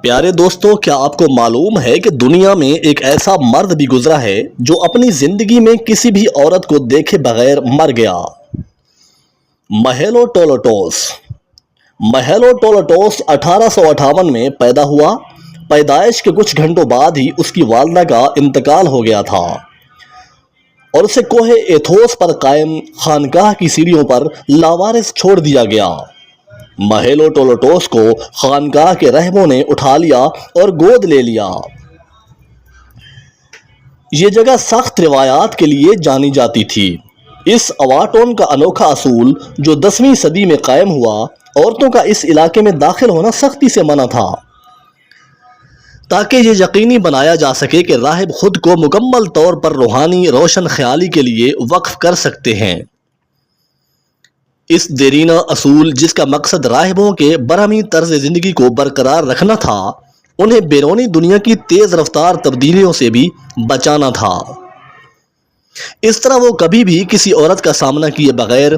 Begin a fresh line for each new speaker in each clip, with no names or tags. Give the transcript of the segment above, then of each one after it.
پیارے دوستوں، کیا آپ کو معلوم ہے کہ دنیا میں ایک ایسا مرد بھی گزرا ہے جو اپنی زندگی میں کسی بھی عورت کو دیکھے بغیر مر گیا؟ مہیلوٹولوٹوس 1858 میں پیدا ہوا۔ پیدائش کے کچھ گھنٹوں بعد ہی اس کی والدہ کا انتقال ہو گیا تھا اور اسے کوہ ایتھوس پر قائم خانقاہ کی سیڑھیوں پر لاوارث چھوڑ دیا گیا۔ مہیلوٹولوٹوس کو خانقاہ کے راہبوں نے اٹھا لیا اور گود لے لیا۔ یہ جگہ سخت روایات کے لیے جانی جاتی تھی۔ اس اواٹون کا انوکھا اصول جو 10ویں صدی میں قائم ہوا، عورتوں کا اس علاقے میں داخل ہونا سختی سے منع تھا تاکہ یہ یقینی بنایا جا سکے کہ راہب خود کو مکمل طور پر روحانی روشن خیالی کے لیے وقف کر سکتے ہیں۔ اس دیرینہ اصول، جس کا مقصد راہبوں کے برہمی طرز زندگی کو برقرار رکھنا تھا، انہیں بیرونی دنیا کی تیز رفتار تبدیلیوں سے بھی بچانا تھا۔ اس طرح وہ کبھی بھی کسی عورت کا سامنا کیے بغیر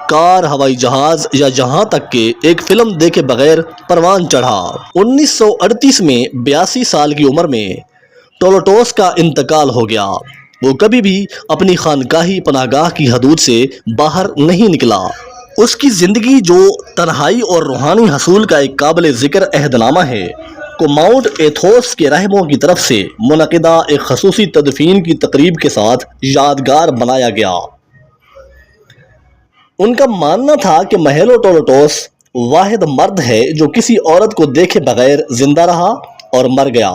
کار، ہوائی جہاز یا یہاں تک کہ ایک فلم دیکھے بغیر پروان چڑھا۔ 1938 میں 82 سال کی عمر میں ٹولوٹوس کا انتقال ہو گیا۔ وہ کبھی بھی اپنی خانقاہی پناہ گاہ کی حدود سے باہر نہیں نکلا۔ اس کی زندگی، جو تنہائی اور روحانی حصول کا ایک قابل ذکر عہد نامہ ہے، کو ماؤنٹ ایتھوس کے راہبوں کی طرف سے منعقدہ ایک خصوصی تدفین کی تقریب کے ساتھ یادگار بنایا گیا۔ ان کا ماننا تھا کہ مہیلوٹولوٹوس واحد مرد ہے جو کسی عورت کو دیکھے بغیر زندہ رہا اور مر گیا۔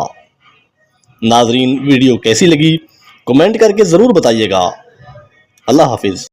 ناظرین، ویڈیو کیسی لگی کمنٹ کر کے ضرور بتائیے گا۔ اللہ حافظ۔